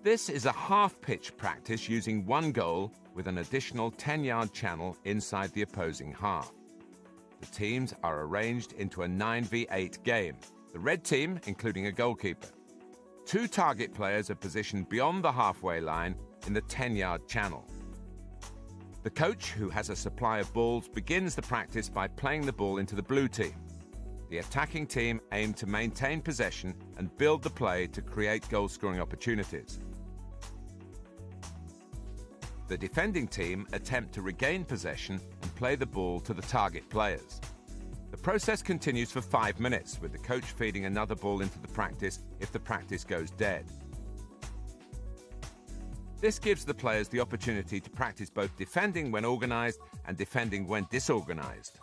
This is a half-pitch practice using one goal with an additional 10-yard channel inside the opposing half. The teams are arranged into a 9v8 game. The red team, including a goalkeeper. 2 target players are positioned beyond the halfway line in the 10-yard channel. The coach, who has a supply of balls, begins the practice by playing the ball into the blue team. The attacking team aim to maintain possession and build the play to create goal-scoring opportunities. The defending team attempt to regain possession and play the ball to the target players. The process continues for 5 minutes, with the coach feeding another ball into the practice if the practice goes dead. This gives the players the opportunity to practice both defending when organised and defending when disorganised.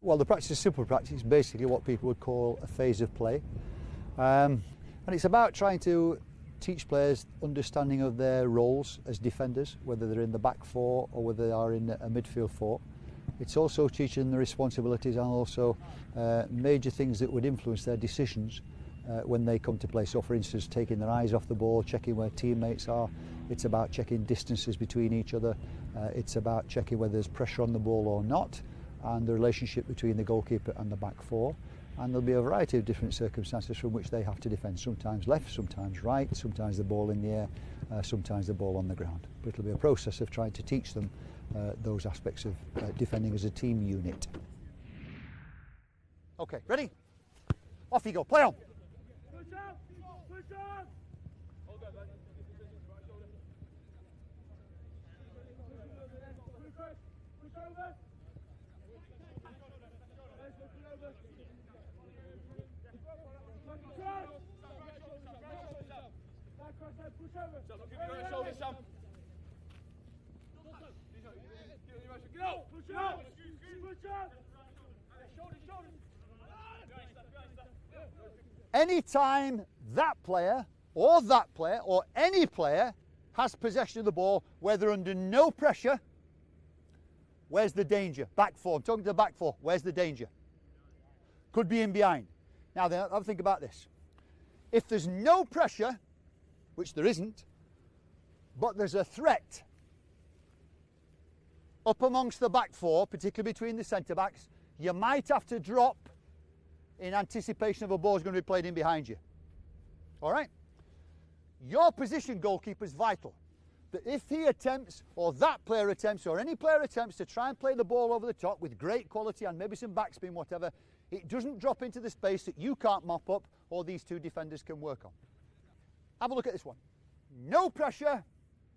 Well, the practice is simple practice. It's basically what people would call a phase of play. And it's about trying to teach players understanding of their roles as defenders, whether they're in the back four or whether they are in a midfield four. It's also teaching them the responsibilities and also major things that would influence their decisions when they come to play. So, for instance, taking their eyes off the ball, checking where teammates are. It's about checking distances between each other. It's about checking whether there's pressure on the ball or not, and the relationship between the goalkeeper and the back four. And there'll be a variety of different circumstances from which they have to defend. Sometimes left, sometimes right, sometimes the ball in the air, sometimes the ball on the ground. But it'll be a process of trying to teach them those aspects of defending as a team unit. Okay, ready? Off you go, play on. Push up! Push up! Push over! Anytime that player or any player has possession of the ball, whether under no pressure, where's the danger? Back four, I'm talking to the back four, where's the danger? Could be in behind. Now then, have a think about this. If there's no pressure, which there isn't, but there's a threat up amongst the back four, particularly between the centre-backs, you might have to drop in anticipation of a ball is going to be played in behind you. All right? Your position, goalkeeper, is vital. That if he attempts, or that player attempts, or any player attempts to try and play the ball over the top with great quality and maybe some backspin, whatever, it doesn't drop into the space that you can't mop up or these two defenders can work on. Have a look at this one. No pressure,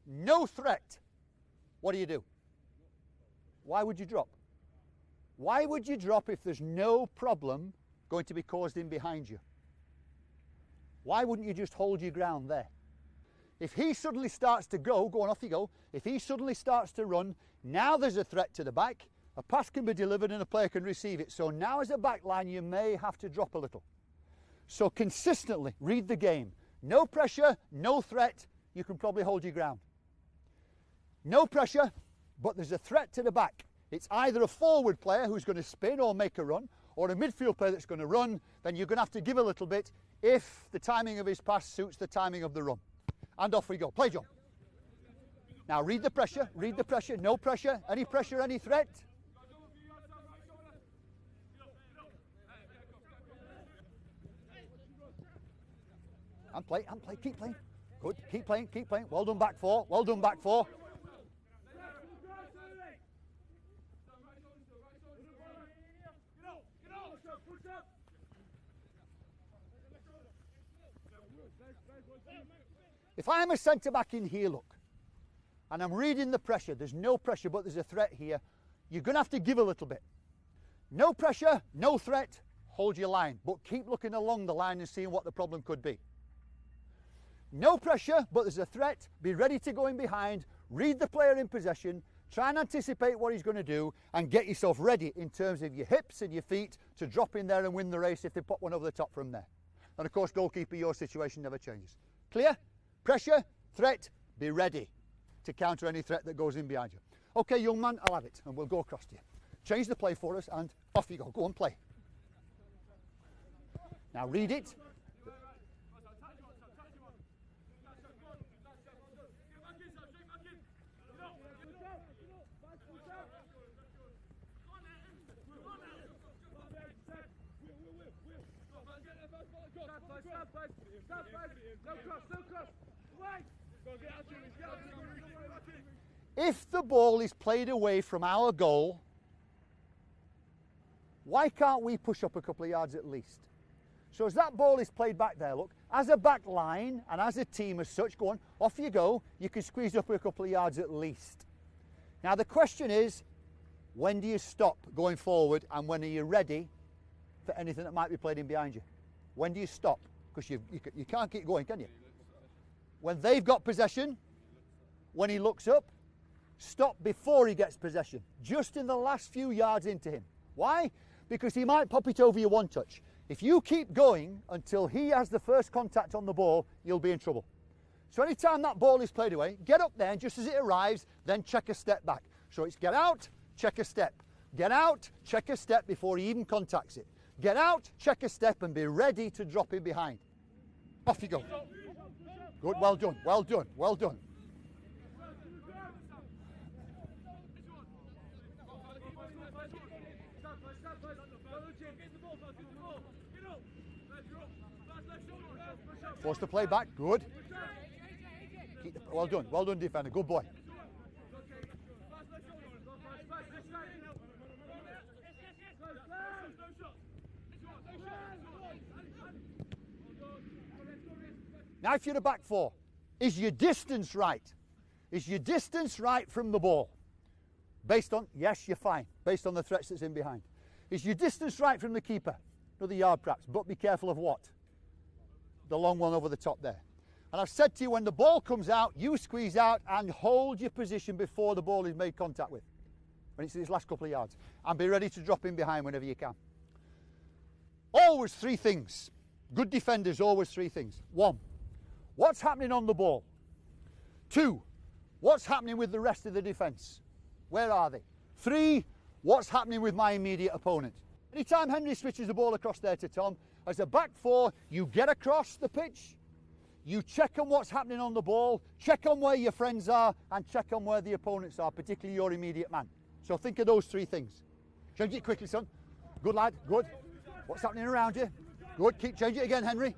no threat. What do? Why would you drop? Why would you drop if there's no problem going to be caused in behind you? Why wouldn't you just hold your ground there? If he suddenly starts to go on, off you go. If he suddenly starts to run, now there's a threat to the back. A pass can be delivered and a player can receive it. So now as a back line, you may have to drop a little. So consistently read the game. No pressure, no threat. You can probably hold your ground. No pressure, but there's a threat to the back. It's either a forward player who's going to spin or make a run, or a midfield player that's going to run. Then you're going to have to give a little bit if the timing of his pass suits the timing of the run. And off we go. Play, John. Now read the pressure, no pressure, any threat. And play, keep playing. Good, keep playing. Well done, back four. If I'm a centre-back in here, look, and I'm reading the pressure, there's no pressure, but there's a threat here, you're going to have to give a little bit. No pressure, no threat, hold your line, but keep looking along the line and seeing what the problem could be. No pressure, but there's a threat, be ready to go in behind, read the player in possession, Try and anticipate what he's going to do and get yourself ready in terms of your hips and your feet to drop in there and win the race if they put one over the top from there. And of course, goalkeeper, your situation never changes. Clear? Pressure, threat, be ready to counter any threat that goes in behind you. Okay, young man, I'll have it, and we'll go across to you. Change the play for us, and off you go. Go and play. Now read it. If the ball is played away from our goal, why can't we push up a couple of yards at least? So as that ball is played back there, look, as a back line and as a team as such, go on, off you go, you can squeeze up a couple of yards at least. Now the question is, when do you stop going forward and when are you ready for anything that might be played in behind you? When do you stop? Because you can't keep going, can you? When they've got possession, when he looks up, stop before he gets possession, just in the last few yards into him. Why? Because he might pop it over you one touch. If you keep going until he has the first contact on the ball, you'll be in trouble. So anytime that ball is played away, get up there and just as it arrives, then check a step back. So it's get out, check a step. Get out, check a step before he even contacts it. Get out, check a step and be ready to drop in behind. Off you go. Good, well done, well done, well done. Force the play back, good. Well done defender, good boy. Now if you're a back four, is your distance right? Is your distance right from the ball? Based on, yes, you're fine, based on the threats that's in behind. Is your distance right from the keeper? Another yard perhaps, but be careful of what? The long one over the top there. And I've said to you, when the ball comes out, you squeeze out and hold your position before the ball is made contact with. When it's in its last couple of yards. And be ready to drop in behind whenever you can. Always three things. Good defenders, always three things. 1, what's happening on the ball? 2, what's happening with the rest of the defence? Where are they? 3, what's happening with my immediate opponent? Anytime Henry switches the ball across there to Tom, as a back four, you get across the pitch, you check on what's happening on the ball, check on where your friends are, and check on where the opponents are, particularly your immediate man. So think of those three things. Change it quickly, son. Good lad, good. What's happening around you? Good, change it again, Henry.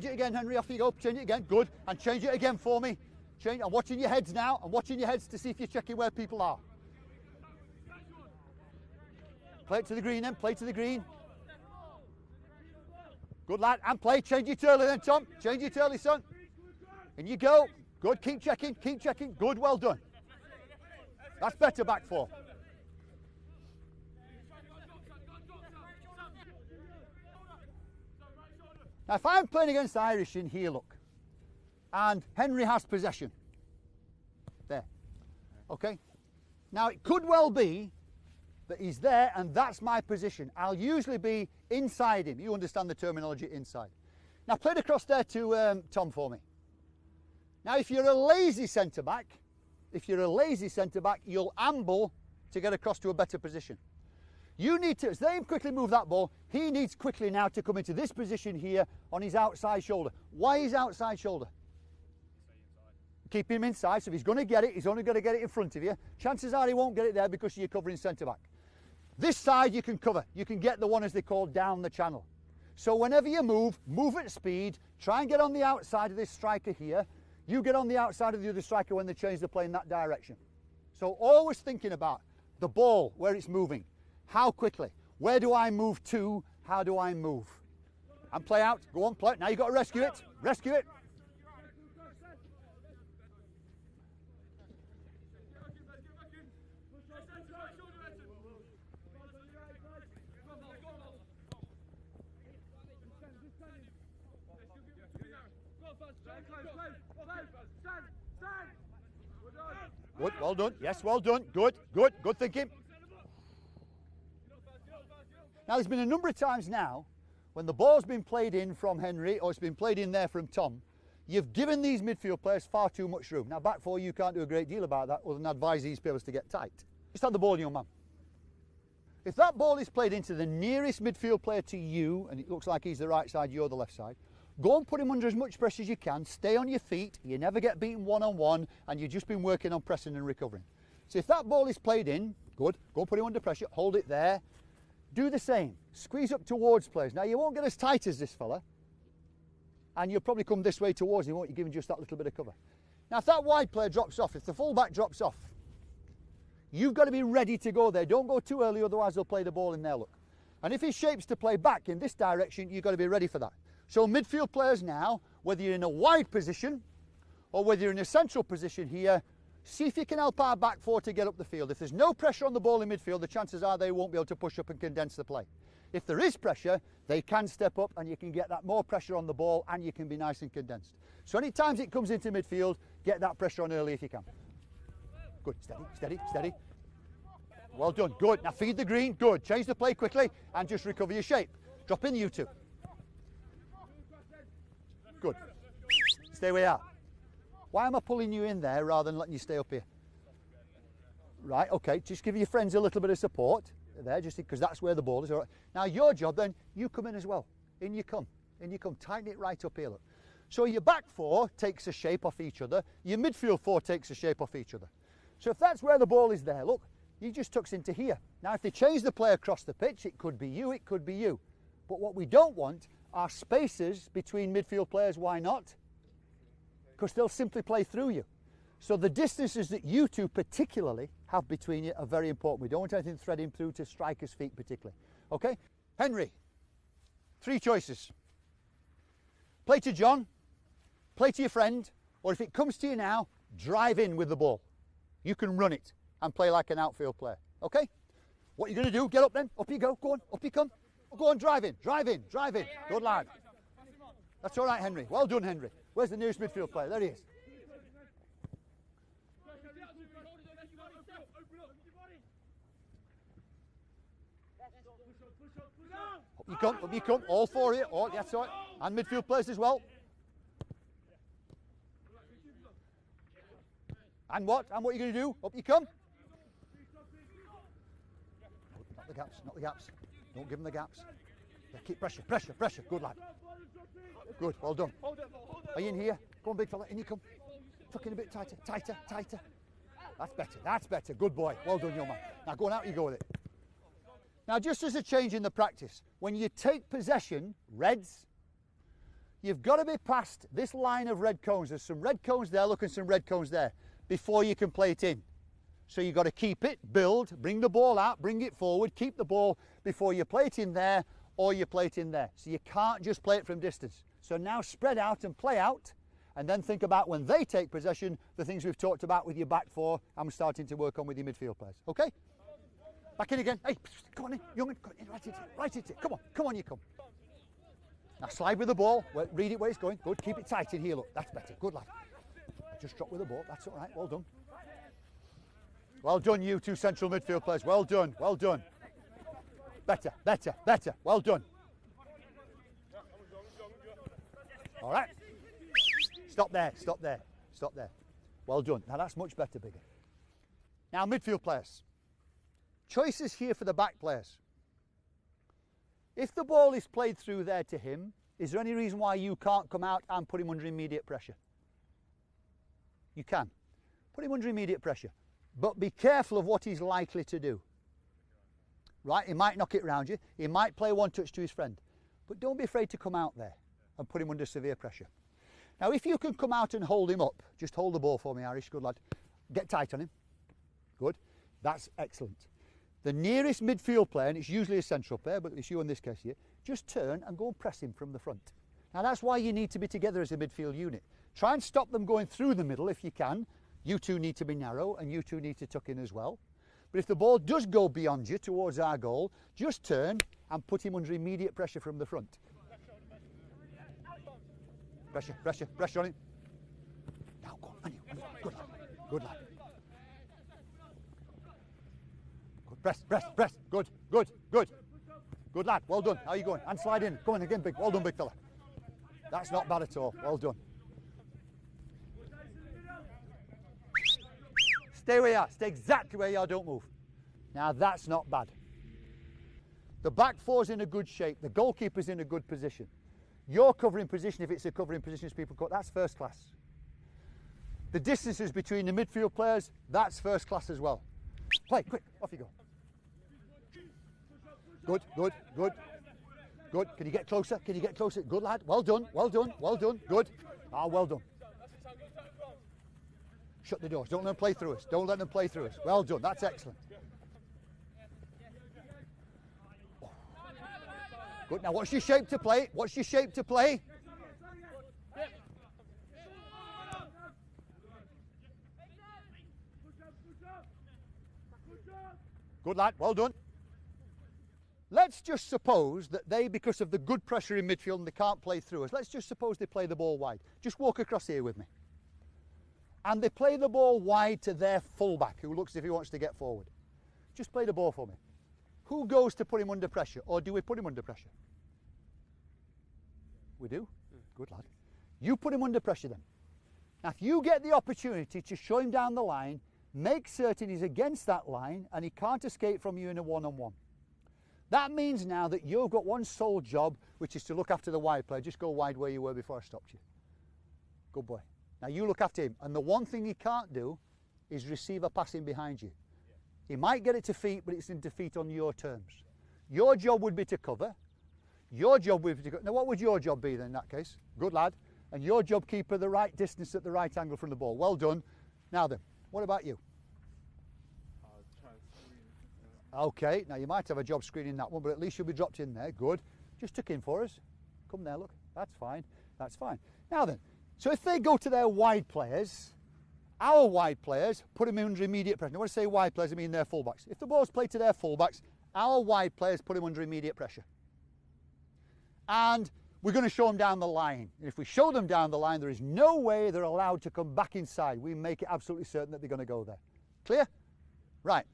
Change it again, Henry, off you go. Change it again, good. And change it again for me. Change. I'm watching your heads now. I'm watching your heads to see if you're checking where people are. Play it to the green then, play to the green. Good lad, and play. Change it early then, Tom. Change it early, son. In you go. Good, keep checking, keep checking. Good, well done. That's better back four. Now, if I'm playing against Irish in here, look, and Henry has possession. There. Okay? Now, it could well be that he's there and that's my position. I'll usually be inside him. You understand the terminology, inside. Now, play it across there to Tom for me. Now, if you're a lazy centre-back, you'll amble to get across to a better position. You need to, as they quickly move that ball, he needs quickly now to come into this position here on his outside shoulder. Why his outside shoulder? Keep him inside, so if he's going to get it, he's only going to get it in front of you. Chances are he won't get it there because you're covering centre-back. This side you can cover. You can get the one, as they call, down the channel. So whenever you move at speed, try and get on the outside of this striker here. You get on the outside of the other striker when they change the play in that direction. So always thinking about the ball, where it's moving. How quickly? Where do I move to? How do I move? And play out. Go on, play. Now you've got to rescue it. Rescue it. Good, well done. Yes, well done. Good, good, good thinking. Now, there's been a number of times now when the ball's been played in from Henry or it's been played in there from Tom, you've given these midfield players far too much room. Now, back four, you can't do a great deal about that other than advise these players to get tight. Just have the ball, young man. If that ball is played into the nearest midfield player to you, and it looks like he's the right side, you're the left side, go and put him under as much pressure as you can, stay on your feet, you never get beaten one-on-one, and you've just been working on pressing and recovering. So if that ball is played in, good, go and put him under pressure, hold it there, do the same, squeeze up towards players. Now you won't get as tight as this fella, and you'll probably come this way towards him, won't you, giving just that little bit of cover. Now if that wide player drops off, if the full-back drops off, you've got to be ready to go there. Don't go too early, otherwise they'll play the ball in there, look. And if he shapes to play back in this direction, you've got to be ready for that. So midfield players now, whether you're in a wide position or whether you're in a central position here, see if you can help our back four to get up the field. If there's no pressure on the ball in midfield, the chances are they won't be able to push up and condense the play. If there is pressure, they can step up and you can get that more pressure on the ball and you can be nice and condensed. So any times it comes into midfield, get that pressure on early if you can. Good, steady, steady, steady. Well done, good. Now feed the green, good. Change the play quickly and just recover your shape. Drop in you two. Good. Stay where you are. Why am I pulling you in there rather than letting you stay up here? Right, okay, just give your friends a little bit of support there, just because that's where the ball is. All right. Now your job then, you come in as well. In you come, tighten it right up here, look. So your back four takes a shape off each other, your midfield four takes a shape off each other. So if that's where the ball is there, look, he just tucks into here. Now if they change the play across the pitch, it could be you, it could be you. But what we don't want are spaces between midfield players. Why not? Because they'll simply play through you. So the distances that you two particularly have between you are very important. We don't want anything threading through to strikers' feet particularly. Okay? Henry, 3 choices. Play to John, play to your friend, or if it comes to you now, drive in with the ball. You can run it and play like an outfield player. Okay? What are you going to do? Get up then. Up you go. Go on. Up you come. Go on, drive in. Drive in. Drive in. Good lad. That's all right, Henry. Well done, Henry. Where's the nearest midfield player? There he is. Up you come. All 4 here. Oh, that's all right. And midfield players as well. And what? And what are you going to do? Up you come. Not the gaps. Not the gaps. Don't give them the gaps. Yeah, keep pressure. Pressure. Pressure. Good lad. Good. Well done. Are you in here? Go on, big fella. In you come. Tuck in a bit tighter. Tighter. Tighter. That's better. That's better. Good boy. Well done, young man. Now go on out. You go with it. Now, just as a change in the practice, when you take possession, Reds, you've got to be past this line of red cones. There's some red cones there, look, and some red cones there, before you can play it in. So you've got to keep it, build, bring the ball out, bring it forward, keep the ball before you play it in there or you play it in there. So you can't just play it from distance. So now spread out and play out, and then think about when they take possession, the things we've talked about with your back four, and starting to work on with your midfield players. Okay? Back in again. Hey, come on in, young, come in, right into it. Come on, you come. Now slide with the ball. Read it where it's going. Good. Keep it tight in here. Look, that's better. Good lad. Just drop with the ball. That's all right. Well done. Well done, you 2 central midfield players. Well done. Well done. Better, better, better. Well done. All right. Stop there. Stop there. Stop there. Well done. Now that's much better, bigger. Now midfield players. Choices here for the back players. If the ball is played through there to him, is there any reason why you can't come out and put him under immediate pressure? You can. Put him under immediate pressure. But be careful of what he's likely to do. Right? He might knock it round you. He might play one touch to his friend. But don't be afraid to come out there and put him under severe pressure. Now, if you can come out and hold him up, just hold the ball for me, Irish. Good lad. Get tight on him. Good. That's excellent. The nearest midfield player, and it's usually a central player, but it's you in this case here, just turn and go and press him from the front. Now that's why you need to be together as a midfield unit. Try and stop them going through the middle if you can. You two need to be narrow and you two need to tuck in as well. But if the ball does go beyond you towards our goal, just turn and put him under immediate pressure from the front. Pressure, pressure, pressure on him. Now go on, good lad, good lad. Press, press, press. Good, good, good. Good lad, well done. How are you going? And slide in. Come on again, big. Well done, big fella. That's not bad at all. Well done. Stay where you are. Stay exactly where you are. Don't move. Now that's not bad. The back four's in a good shape. The goalkeeper's in a good position. Your covering position, if it's a covering position as people call it, that's first class. The distances between the midfield players, that's first class as well. Play, quick, off you go. Good, good, good. Good. Can you get closer? Can you get closer? Good lad. Well done, well done, well done. Good. Ah, well done. Shut the doors. Don't let them play through us. Don't let them play through us. Well done. That's excellent. Good. Now, what's your shape to play? What's your shape to play? Good lad. Well done. Let's just suppose that they, because of the good pressure in midfield and they can't play through us, let's just suppose they play the ball wide. Just walk across here with me. And they play the ball wide to their fullback, who looks as if he wants to get forward. Just play the ball for me. Who goes to put him under pressure? Or do we put him under pressure? We do? Good lad. You put him under pressure then. Now, if you get the opportunity to show him down the line, make certain he's against that line and he can't escape from you in a one-on-one. That means now that you've got one sole job, which is to look after the wide player. Just go wide where you were before I stopped you. Good boy. Now you look after him. And the one thing he can't do is receive a pass in behind you. He might get it to feet, but it's in defeat on your terms. Your job would be to cover. Your job would be to cover. Now what would your job be then in that case? Good lad. And your job, keeper, the right distance at the right angle from the ball. Well done. Now then, what about you? Okay, now you might have a job screening that one, but at least you'll be dropped in there. Good. Just tuck in for us. Come there, look. That's fine. That's fine. Now then, so if they go to their wide players, our wide players, put them under immediate pressure. Now when I say wide players, I mean their fullbacks. If the ball's played to their fullbacks, our wide players put them under immediate pressure. And we're going to show them down the line. And if we show them down the line, there is no way they're allowed to come back inside. We make it absolutely certain that they're going to go there. Clear? Right.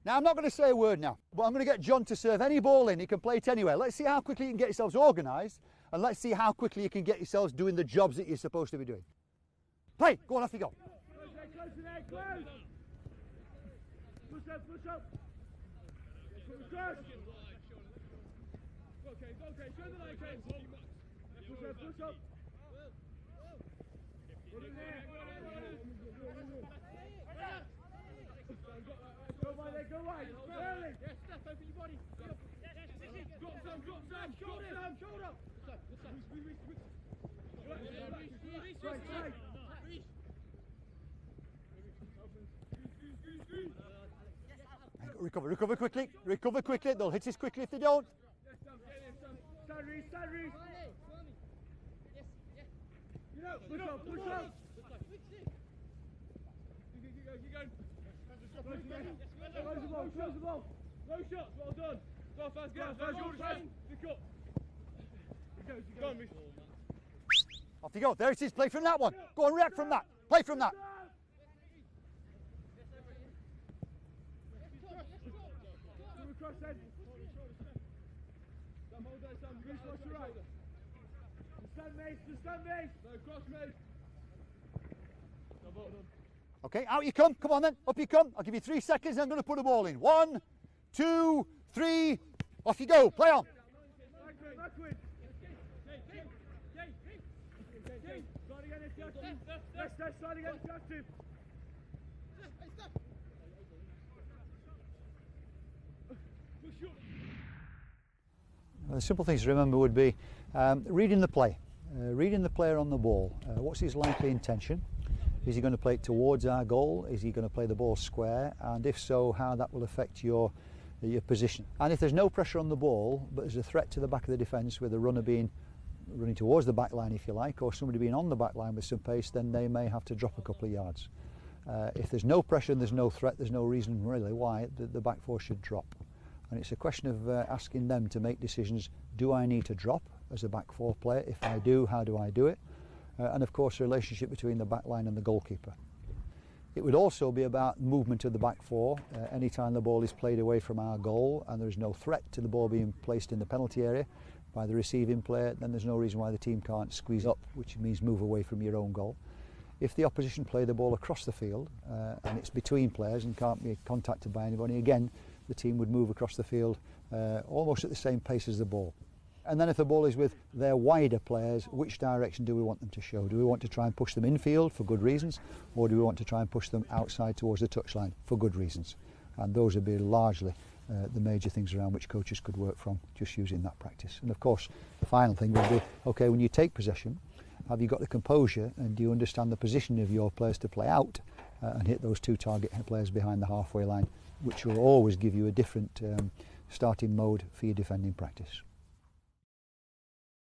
Now, I'm not going to say a word now, but I'm going to get John to serve any ball in. He can play it anywhere. Let's see how quickly you can get yourselves organised, and let's see how quickly you can get yourselves doing the jobs that you're supposed to be doing. Play. Go on, off you go. Close to there, close. Push up, push up. Cross. Okay, show the line, James. Push up. Get in there. Go wide, early. Yes, step over your body. Drop some, shoulder. Right. Recover quickly. They'll hit us quickly if they don't. Stand, Reece. Push up. Keep going. Close the ball. No shots, well done. Go fast, get Pick up. Go on, Reece. Off you go. There it is. Play from that one. Go and react from that. Play from that. Cross head. Sam, hold that, Sam. Reece, watch your right. Stand, mate. No, cross, mate. Okay, out you come. Come on then. Up you come. I'll give you 3 seconds and I'm going to put a ball in. 1, 2, 3. Off you go. Play on. Backward. Start again. The simple things to remember would be reading the play. Reading the player on the ball. What's his likely intention? Is he going to play it towards our goal? Is he going to play the ball square? And if so, how that will affect your position. And if there's no pressure on the ball, but there's a threat to the back of the defence with a runner running towards the back line, if you like, or somebody being on the back line with some pace, then they may have to drop a couple of yards. If there's no pressure and there's no threat, there's no reason really why the back four should drop. And it's a question of asking them to make decisions. Do I need to drop as a back four player? If I do, how do I do it? And of course the relationship between the back line and the goalkeeper. It would also be about movement of the back four. Anytime the ball is played away from our goal and there is no threat to the ball being placed in the penalty area by the receiving player, then there's no reason why the team can't squeeze up, which means move away from your own goal. If the opposition play the ball across the field and it's between players and can't be contacted by anybody, again the team would move across the field almost at the same pace as the ball. And then if the ball is with their wider players, which direction do we want them to show? Do we want to try and push them infield for good reasons, or do we want to try and push them outside towards the touchline for good reasons? And those would be largely the major things around which coaches could work from, just using that practice. And of course, the final thing would be, okay, when you take possession, have you got the composure and do you understand the position of your players to play out and hit those two target players behind the halfway line, which will always give you a different starting mode for your defending practice.